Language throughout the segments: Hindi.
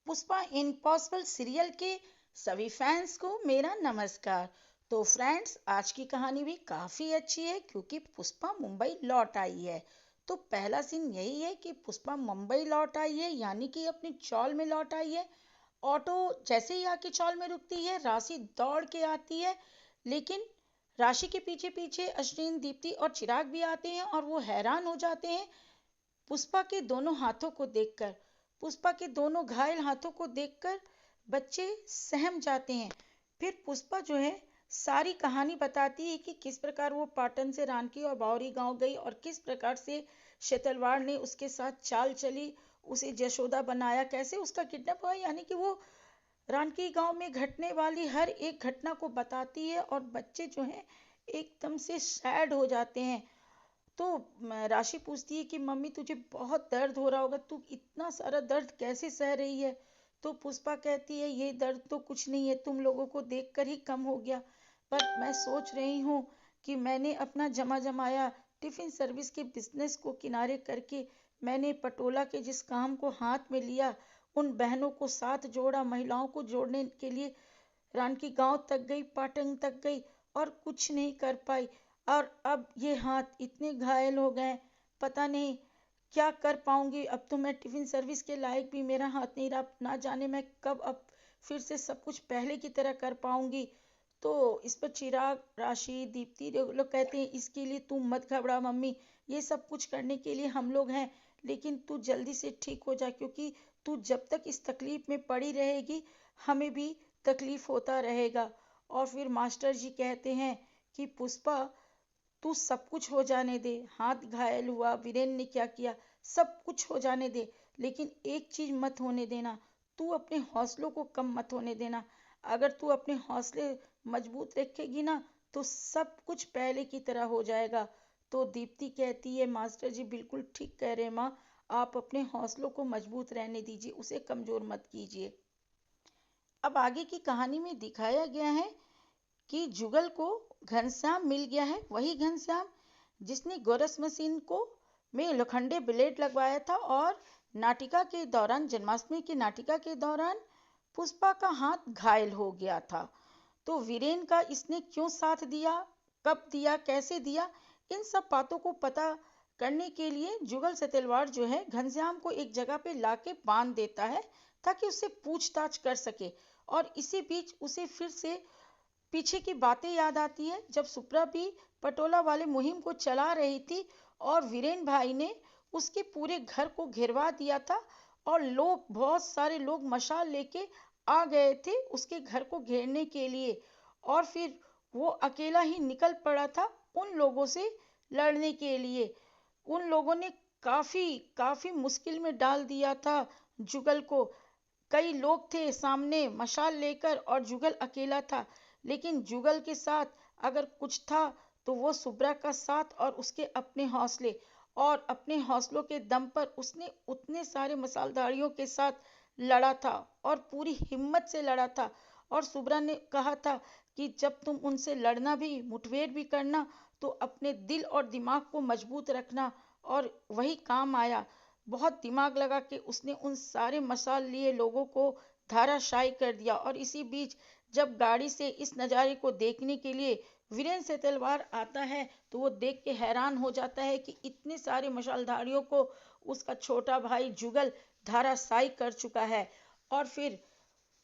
पुष्पा इम्पॉसिबल सीरियल के सभी फैंस को मेरा नमस्कार। तो फ्रेंड्स, आज की कहानी भी काफी अच्छी है क्योंकि पुष्पा मुंबई लौट आई है। तो पहला सीन यही है कि पुष्पा मुंबई लौट आई है, यानी कि अपनी चौल में लौट आई है। ऑटो जैसे ही आके चौल में रुकती है, राशि दौड़ के आती है। लेकिन राशि के पीछे पीछे अश्विन, दीप्ति और चिराग भी आते हैं और वो हैरान हो जाते हैं पुष्पा के दोनों हाथों को देखकर। पुष्पा के दोनों घायल हाथों को देखकर बच्चे सहम जाते हैं। फिर पुष्पा जो है सारी कहानी बताती है कि किस प्रकार वो पाटन से रानकी और बावरी गांव गई और किस प्रकार से शेतलवाड़ ने उसके साथ चाल चली, उसे जशोदा बनाया, कैसे उसका किडनैप हुआ। यानी कि वो रानकी गांव में घटने वाली हर एक घटना को बताती है और बच्चे जो हैं एकदम से सैड हो जाते हैं। तो राशि पूछती है कि मम्मी तुझे बहुत दर्द हो रहा होगा, तू इतना सारा दर्द कैसे सह रही है। तो पुष्पा कहती है ये दर्द तो कुछ नहीं है, तुम लोगों को देखकर ही कम हो गया। पर मैं सोच रही हूँ कि मैंने अपना जमा जमाया टिफिन सर्विस के बिजनेस को किनारे करके मैंने पटोला के जिस काम को हाथ में लिया, उन बहनों को साथ जोड़ा, महिलाओं को जोड़ने के लिए रानकी गांव तक गई, पाटन तक गई और कुछ नहीं कर पाई। और अब ये हाथ इतने घायल हो गए, पता नहीं क्या कर पाऊंगी। अब तो मैं टिफिन सर्विस के लायक भी मेरा हाथ नहीं रहा, ना जाने मैं कब अब फिर से सब कुछ पहले की तरह कर पाऊंगी। तो इस पर चिराग, राशि, दीप्ति लोग कहते हैं इसके लिए तू मत घबरा मम्मी, ये सब कुछ करने के लिए हम लोग हैं। लेकिन तू जल्दी से ठीक हो जा, क्योंकि तू जब तक इस तकलीफ में पड़ी रहेगी हमें भी तकलीफ होता रहेगा। और फिर मास्टर जी कहते हैं कि पुष्पा तू सब कुछ हो जाने दे, हाथ घायल हुआ, वीरेन ने क्या किया, सब कुछ हो जाने दे, लेकिन एक चीज मत होने देना, तू अपने हौसलों को कम मत होने देना। अगर तू अपने हौसले मजबूत रखेगी ना तो सब कुछ पहले की तरह हो जाएगा। तो दीप्ति कहती है मास्टर जी बिल्कुल ठीक कह रहे हैं माँ, आप अपने हौसलों को मजबूत रहने दीजिए, उसे कमजोर मत कीजिए। अब आगे की कहानी में दिखाया गया है कि जुगल को घनश्याम मिल गया है, वही घनश्याम जिसने गोरस मशीन को में लोखंडे ब्लेड लगवाया था और नाटिका के दौरान, जन्माष्टमी की नाटिका के दौरान पुष्पा का हाथ घायल हो गया था। तो वीरेन का इसने क्यों साथ दिया, कब दिया, कैसे दिया, इन सब बातों को पता करने के लिए जुगल सतलवार जो है घनश्याम को एक जगह पे लाके बांध देता है ताकि उससे पूछताछ कर सके। और इसी बीच उसे फिर से पीछे की बातें याद आती है जब सुप्रा भी पटोला वाले मुहिम को चला रही थी और वीरेन भाई ने उसके पूरे घर को घेरवा दिया था और लोग, बहुत सारे लोग मशाल लेके आ गए थे उसके घर को घेरने के लिए। और फिर वो अकेला ही निकल पड़ा था उन लोगों से लड़ने के लिए। उन लोगों ने काफी काफी मुश्किल में डाल दिया था जुगल को। कई लोग थे सामने मशाल लेकर और जुगल अकेला था, लेकिन जुगल के साथ अगर कुछ था तो वो सुब्रा का साथ और उसके अपने हौसले। और अपने हौसलों के दम पर उसने उतने सारे मसालधारियों के साथ लड़ा था और पूरी हिम्मत से लड़ा था। और सुब्रा ने कहा था कि जब तुम उनसे लड़ना भी, मुठभेड़ भी करना, तो अपने दिल और दिमाग को मजबूत रखना। और वही काम आया, बहुत दिमाग लगा के उसने उन सारे मसाल लिए लोगों को धाराशायी कर दिया। और इसी बीच जब गाड़ी से इस नज़ारे को देखने के लिए वीरेन से तलवार आता है तो वो देख के हैरान हो जाता है कि इतने सारे मशालधारियों को उसका छोटा भाई जुगल धाराशायी कर चुका है। और फिर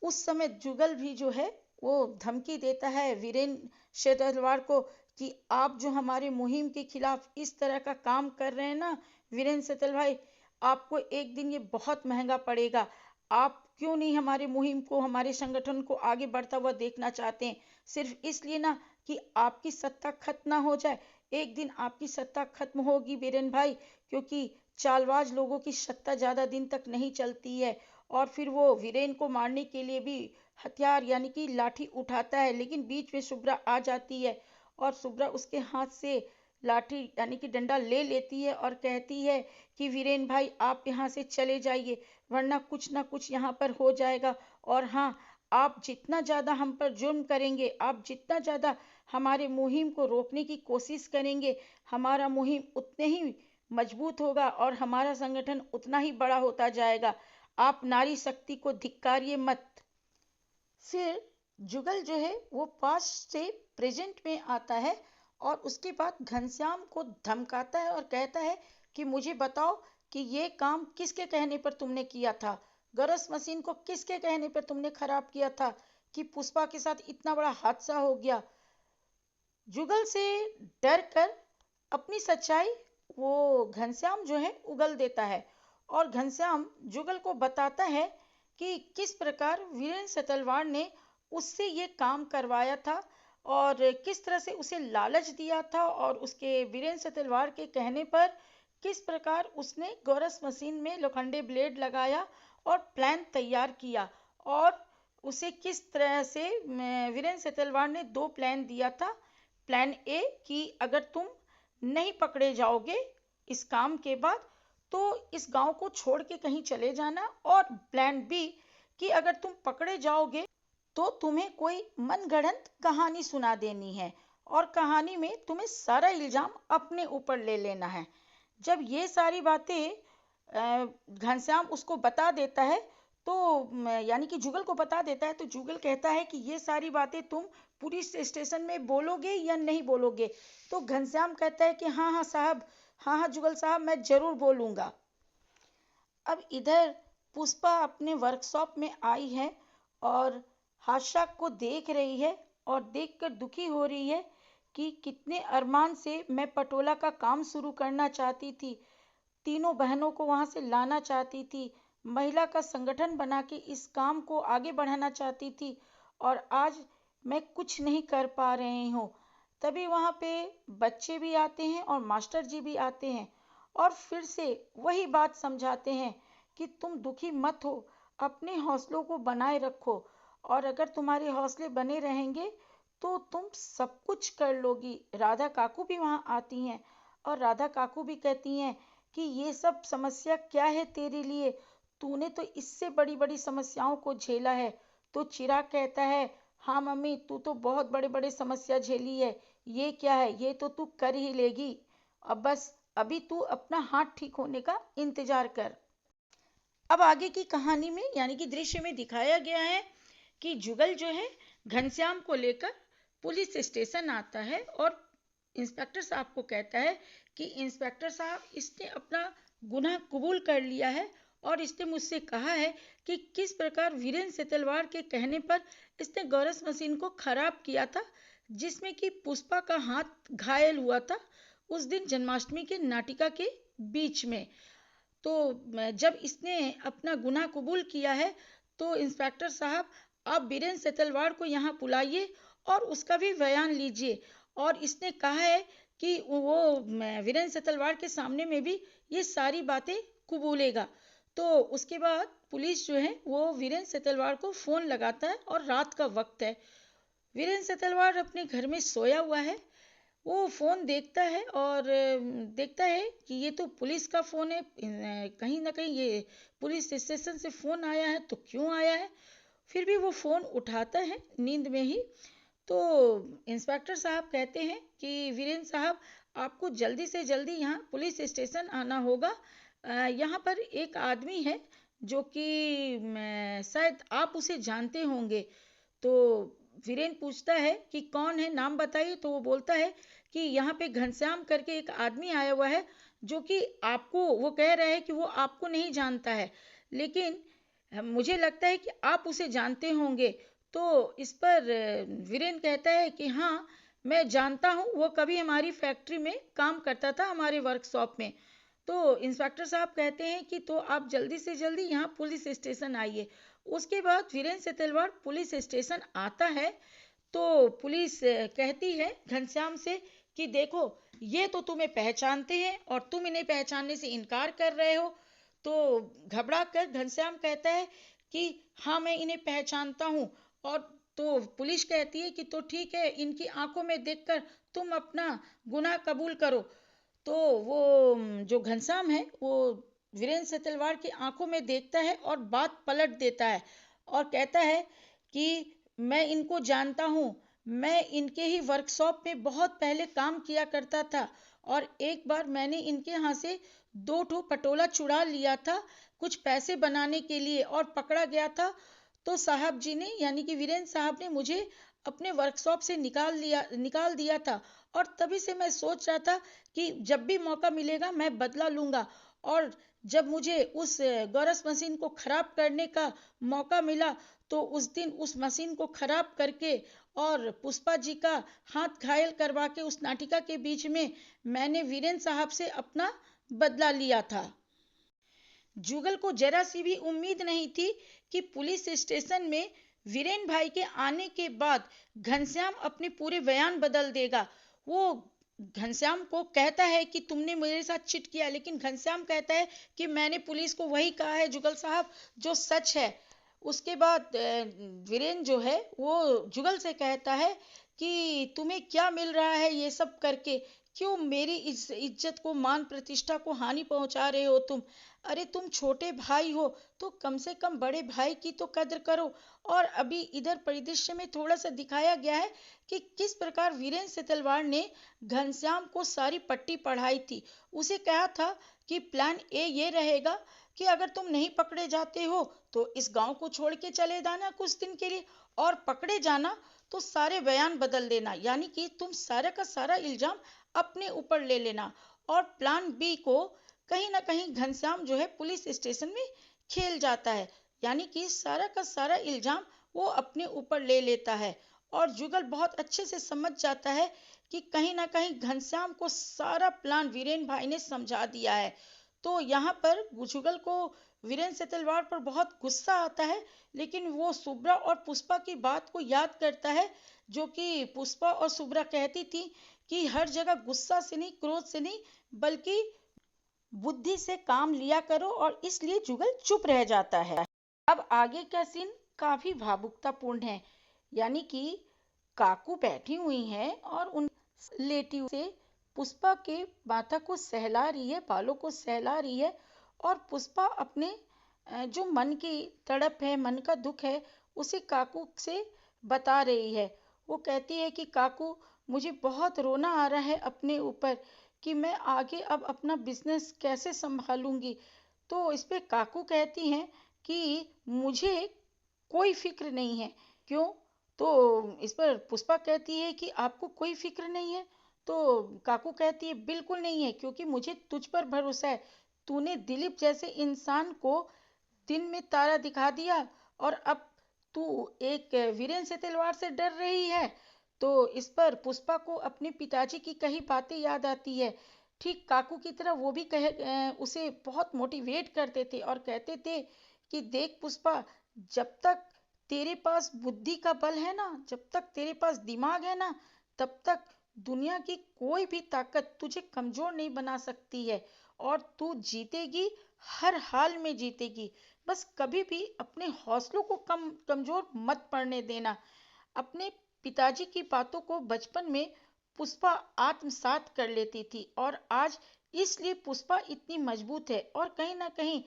उस समय जुगल भी जो है वो धमकी देता है वीरेन शेटलवार को कि आप जो हमारे मुहिम के खिलाफ इस तरह का काम कर रहे हैं ना वीरेन सेतल भाई, आपको एक दिन ये बहुत महंगा पड़ेगा। आप क्यों नहीं हमारे मुहिम को, हमारे संगठन को आगे बढ़ता हुआ देखना चाहते हैं, सिर्फ इसलिए ना कि आपकी सत्ता खत्म ना हो जाए। एक दिन आपकी सत्ता खत्म होगी वीरेन भाई, क्योंकि चालबाज लोगों की सत्ता ज्यादा दिन तक नहीं चलती है। और फिर वो वीरेन को मारने के लिए भी हथियार यानी कि लाठी उठाता है, लेकिन बीच में शुभ्रा आ जाती है और शुभ्रा उसके हाथ से लाठी यानी कि डंडा ले लेती है और कहती है कि वीरेन भाई आप यहाँ से चले जाइए, वरना कुछ ना कुछ यहाँ पर हो जाएगा। और हाँ, आप जितना ज़्यादा हम पर जुर्म करेंगे, आप जितना ज़्यादा हमारे मुहिम को रोकने की कोशिश करेंगे, हमारा मुहिम उतने ही मजबूत होगा और हमारा संगठन उतना ही बड़ा होता जाएगा। आप नारी शक्ति को धिक्कारिए मत। फिर जुगल जो है वो पास्ट से प्रेजेंट में आता है और उसके बाद घनश्याम को धमकाता है और कहता है कि मुझे बताओ कि ये काम किसके कहने पर तुमने किया था, गरज मशीन को किसके कहने पर तुमने खराब किया था कि पुष्पा के साथ इतना बड़ा हादसा हो गया। जुगल से डर कर अपनी सच्चाई वो घनश्याम जो है उगल देता है और घनश्याम जुगल को बताता है कि किस प्रकार वीरेंद्र सेतलवाड़ ने उससे ये काम करवाया था और किस तरह से उसे लालच दिया था और उसके वीरेंद्र सेतलवाड़ के कहने पर किस प्रकार उसने गोरस मशीन में लोखंडे ब्लेड लगाया और प्लान तैयार किया और उसे किस तरह से वीरेंद्र सेतलवाड़ ने दो प्लान दिया था। प्लान ए कि अगर तुम नहीं पकड़े जाओगे इस काम के बाद तो इस गांव को छोड़ के कहीं चले जाना, और प्लान बी कि अगर तुम पकड़े जाओगे तो तुम्हें कोई मनगढ़ंत कहानी सुना देनी है और कहानी में तुम्हें सारा इल्जाम अपने ऊपर ले लेना है। जब ये सारी बातें घनश्याम उसको बता देता है तो यानी कि जुगल को बता देता है तो जुगल कहता है कि ये सारी बातें तुम पुलिस स्टेशन में बोलोगे या नहीं बोलोगे। तो घनश्याम कहता है कि हाँ हाँ साहब, हाँ हाँ जुगल साहब, मैं जरूर बोलूंगा। अब इधर पुष्पा अपने वर्कशॉप में आई है और हादसा को देख रही है और देखकर दुखी हो रही है कि कितने अरमान से मैं पटोला का काम शुरू करना चाहती थी, तीनों बहनों को वहां से लाना चाहती थी, महिला का संगठन बना के इस काम को आगे बढ़ाना चाहती थी और आज मैं कुछ नहीं कर पा रही हूँ। तभी वहां पे बच्चे भी आते हैं और मास्टर जी भी आते हैं और फिर से वही बात समझाते हैं कि तुम दुखी मत हो, अपने हौसलों को बनाए रखो और अगर तुम्हारे हौसले बने रहेंगे तो तुम सब कुछ कर लोगी। राधा काकू भी वहां आती हैं और राधा काकू भी कहती हैं कि ये सब समस्या क्या है तेरे लिए, तूने तो इससे बड़ी बड़ी समस्याओं को झेला है। तो चिराग कहता है हाँ मम्मी, तू तो बहुत बड़े बड़े समस्या झेली है, ये क्या है, ये तो तू कर ही लेगी। अब बस अभी तू अपना हाथ ठीक होने का इंतजार कर। अब आगे की कहानी में यानी कि दृश्य में दिखाया गया है कि जुगल जो है घनश्याम को लेकर पुलिस स्टेशन आता है और इंस्पेक्टर साहब को कहता है कि इंस्पेक्टर साहब, इसने अपना गुनाह कबूल कर लिया है और इसने मुझसे कहा है कि किस प्रकार वीरेंद्र सेतलवाड़ के कहने पर इसने गौरस मशीन को खराब किया था जिसमें कि पुष्पा का हाथ घायल हुआ था उस दिन जन्माष्टमी के नाटिका के बीच में। तो जब इसने अपना गुनाह कबूल किया है तो इंस्पेक्टर साहब, आप वीरेंद्र सेतलवाड़ को यहाँ बुलाइए और उसका भी बयान लीजिए और इसने कहा है कि वो वीरेंद्र सेतलवाड़ के सामने में भी ये सारी बातें कबूलेगा। तो उसके बाद पुलिस जो है वो वीरेंद्र सेतलवाड़ को फोन लगाता है और रात का वक्त है, वीरेंद्र सेतलवाड़ अपने घर में सोया हुआ है। वो फोन देखता है और देखता है कि ये तो पुलिस का फोन है, कहीं ना कहीं ये पुलिस स्टेशन से फोन आया है, तो क्यों आया है। फिर भी वो फोन उठाता है नींद में ही। तो इंस्पेक्टर साहब कहते हैं कि वीरेंद्र साहब, आपको जल्दी से जल्दी यहाँ पुलिस स्टेशन आना होगा। यहाँ पर एक आदमी है जो कि शायद आप उसे जानते होंगे। तो वीरेंद्र पूछता है कि कौन है, नाम बताइए। तो वो बोलता है कि यहाँ पे घनश्याम करके एक आदमी आया हुआ है जो कि आपको, वो कह रहा है कि वो आपको नहीं जानता है लेकिन मुझे लगता है कि आप उसे जानते होंगे। तो इस पर वीरेंद्र कहता है कि हाँ, मैं जानता हूँ, वो कभी हमारी फैक्ट्री में काम करता था, हमारे वर्कशॉप में। तो इंस्पेक्टर साहब कहते हैं कि तो आप जल्दी से जल्दी यहाँ पुलिस स्टेशन आइए। उसके बाद वीरेंद्र सेतलवाड़ पुलिस स्टेशन आता है तो पुलिस कहती है घनश्याम से कि देखो, ये तो तुम्हें पहचानते हैं और तुम इन्हें पहचानने से इनकार कर रहे हो। तो घबरा कर घनश्याम कहता है कि हाँ, मैं इन्हें पहचानता हूँ। और तो पुलिस कहती है कि तो ठीक है, इनकी आंखों में देखकर तुम अपना गुनाह कबूल करो। तो वो जो घनश्याम है वो वीरेंद्र सेतलवाड़ की आंखों में देखता है और बात पलट देता है और कहता है कि मैं इनको जानता हूँ, मैं इनके ही वर्कशॉप में बहुत पहले काम किया करता था और एक बार मैंने इनके यहाँ से 2 ठो पटोला चुरा लिया था कुछ पैसे बनाने के लिए और पकड़ा गया था, तो साहब जी ने यानी कि वीरेंद्र साहब ने मुझे अपने वर्कशॉप से निकाल दिया था। और तभी से मैं सोच रहा था कि जब भी मौका मिलेगा मैं बदला लूंगा। और जब मुझे उस गौरस मशीन को खराब करने का मौका मिला, तो उस दिन उस मशीन को खराब करके और पुष्पा जी का हाथ घायल करवा के उस नाटिका के बीच में मैंने वीरेंद्र साहब से अपना बदला लिया था। जुगल को जरा सी भी उम्मीद नहीं थी कि पुलिस स्टेशन में वीरेन भाई के आने के बाद घनश्याम अपने पूरे बयान बदल देगा। वो घनश्याम को कहता है कि तुमने मेरे साथ चिट किया, लेकिन घनश्याम कहता है कि मैंने पुलिस को वही कहा है जुगल साहब जो सच है। उसके बाद वीरेन जो है वो जुगल से कहता है कि तुम्हें क्या मिल रहा है ये सब करके, क्यों मेरी इज्जत को मान प्रतिष्ठा को हानि पहुंचा रहे हो तुम। अरे तुम छोटे भाई हो तो कम से कम बड़े भाई की तो कद्र करो। और अभी इधर परिदृश्य में थोड़ा सा दिखाया गया है कि किस प्रकार वीरेंद्र से तलवार ने घनश्याम को सारी पट्टी पढ़ाई थी। उसे कहा था कि प्लान ए ये रहेगा कि अगर तुम नहीं पकड़े जाते हो तो इस गांव को छोड़ के चले जाना कुछ दिन के लिए, और पकड़े जाना तो सारे बयान बदल देना, यानी कि तुम सारा का सारा इल्जाम अपने ऊपर ले लेना। और प्लान बी को कहीं ना कहीं घनश्याम जो है पुलिस स्टेशन में खेल जाता है, यानी कि सारा का सारा इल्जाम वो अपने ऊपर ले लेता है। और जुगल बहुत अच्छे से समझ जाता है कि कहीं ना कहीं घनश्याम को सारा प्लान वीरेन भाई ने समझा दिया है। तो यहाँ पर जुगल को वीरेन से तलवार पर बहुत गुस्सा आता है, लेकिन वो सुब्रा और पुष्पा की बात को याद करता है, जो कि पुष्पा और सुब्रा कहती थी कि हर जगह गुस्सा से नहीं, क्रोध से नहीं, बल्कि बुद्धि से काम लिया करो, और इसलिए जुगल चुप रह जाता है। अब आगे का सीन काफी भावुकतापूर्ण है, यानी कि काकू बैठी हुई हैं और उन लेटी से पुष्पा के माथा को सहला रही है, बालों को सहला रही है। और पुष्पा अपने जो मन की तड़प है, मन का दुख है, उसे काकू से बता रही है। वो कहती है कि काकू, मुझे बहुत रोना आ रहा है अपने ऊपर कि मैं आगे अब अपना बिजनेस कैसे संभालूंगी। तो इस पे काकू कहती हैं कि मुझे कोई फिक्र नहीं है। क्यों? तो इस पर पुष्पा कहती है कि आपको कोई फिक्र नहीं है। तो काकू कहती है बिल्कुल नहीं है, क्योंकि मुझे तुझ पर भरोसा है। तूने दिलीप जैसे इंसान को दिन में तारा दिखा दिया, और अब तू एक वीरेन से तलवार से डर रही है। तो इस पर पुष्पा को अपने पिताजी की कही बातें याद आती है। ठीक काकू की तरह वो भी उसे बहुत मोटिवेट करते थे और कहते थे कि देख पुष्पा, जब तक तेरे पास बुद्धि का बल है ना, जब तक तेरे पास दिमाग है ना, तब तक दुनिया की कोई भी ताकत तुझे कमजोर नहीं बना सकती है, और तू जीतेगी, हर हाल में जीतेगी। बस कभी भी अपने हौसलों को कमजोर मत पड़ने देना। अपने पिताजी की बातों को बचपन में पुष्पा आत्मसात कर लेती थी, और आज इसलिए पुष्पा इतनी मजबूत है। और कहीं ना कहीं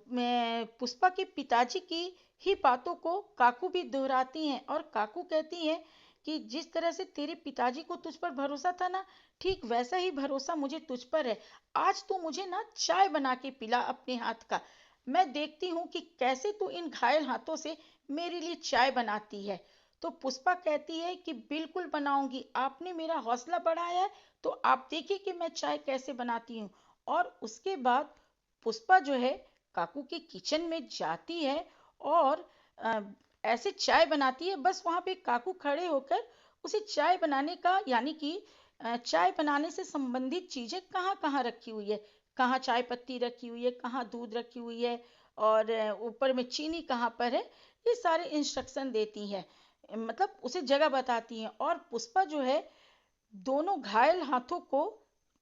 मैं पुष्पा के पिताजी की ही बातों को काकू भी दोहराती हैं, और काकू कहती हैं कि जिस तरह से तेरे पिताजी को तुझ पर भरोसा था ना, ठीक वैसा ही भरोसा मुझे तुझ पर है। आज तू मुझे ना चाय बना के पिला अपने हाथ का, मैं देखती हूँ कि कैसे तू इन घायल हाथों से मेरे लिए चाय बनाती है। तो पुष्पा कहती है कि बिल्कुल बनाऊंगी, आपने मेरा हौसला बढ़ाया है, तो आप देखिए कि मैं चाय कैसे बनाती हूँ। और उसके बाद पुष्पा जो है काकू के किचन में जाती है और अ, ऐसे चाय बनाती है। बस वहां पे काकू खड़े होकर उसे चाय बनाने का, यानी कि चाय बनाने से संबंधित चीजें कहाँ कहाँ रखी हुई है, कहाँ चाय पत्ती रखी हुई है, कहाँ दूध रखी हुई है, और ऊपर में चीनी कहाँ पर है, ये सारे इंस्ट्रक्शन देती हैं, मतलब उसे जगह बताती हैं। और पुष्पा जो है दोनों घायल हाथों को,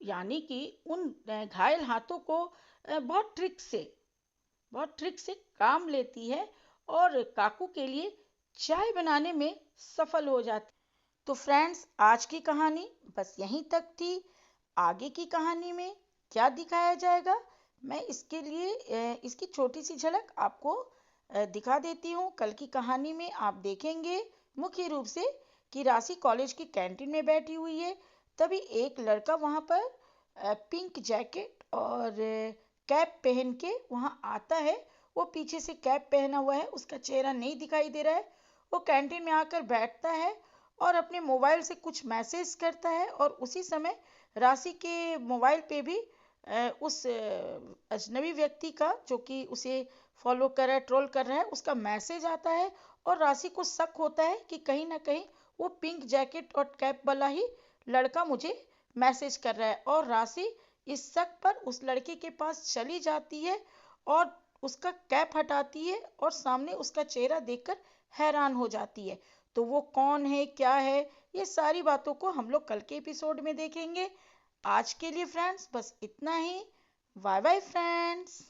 यानी कि उन घायल हाथों को बहुत ट्रिक से काम लेती है, और काकू के लिए चाय बनाने में सफल हो जाती। तो फ्रेंड्स, आज की कहानी बस यहीं तक थी। आगे की कहानी में क्या दिखाया जाएगा, मैं इसके लिए इसकी छोटी सी झलक आपको दिखा देती हूँ। कल की कहानी में आप देखेंगे मुख्य रूप से कि राशि कॉलेज की कैंटीन में बैठी हुई है। तभी एक लड़का वहां पर पिंक जैकेट और कैप पहन के वहां आता है। वो पीछे से कैप पहना हुआ है, उसका चेहरा नहीं दिखाई दे रहा है। वो कैंटीन में आकर बैठता है और अपने मोबाइल से कुछ मैसेज करता है और उसी समय राशि के मोबाइल पे भी उस अजनबी व्यक्ति का, जो कि उसे फॉलो कर रहा है, ट्रोल कर रहा है, उसका मैसेज आता है। और राशि को शक होता है कि कहीं ना कहीं वो पिंक जैकेट और कैप वाला ही लड़का मुझे मैसेज कर रहा है। और राशि इस शक पर उस लड़के के पास चली जाती है और उसका कैप हटाती है और सामने उसका चेहरा देखकर हैरान हो जाती है। तो वो कौन है, क्या है, ये सारी बातों को हम लोग कल के एपिसोड में देखेंगे। आज के लिए फ्रेंड्स बस इतना ही। Bye bye friends.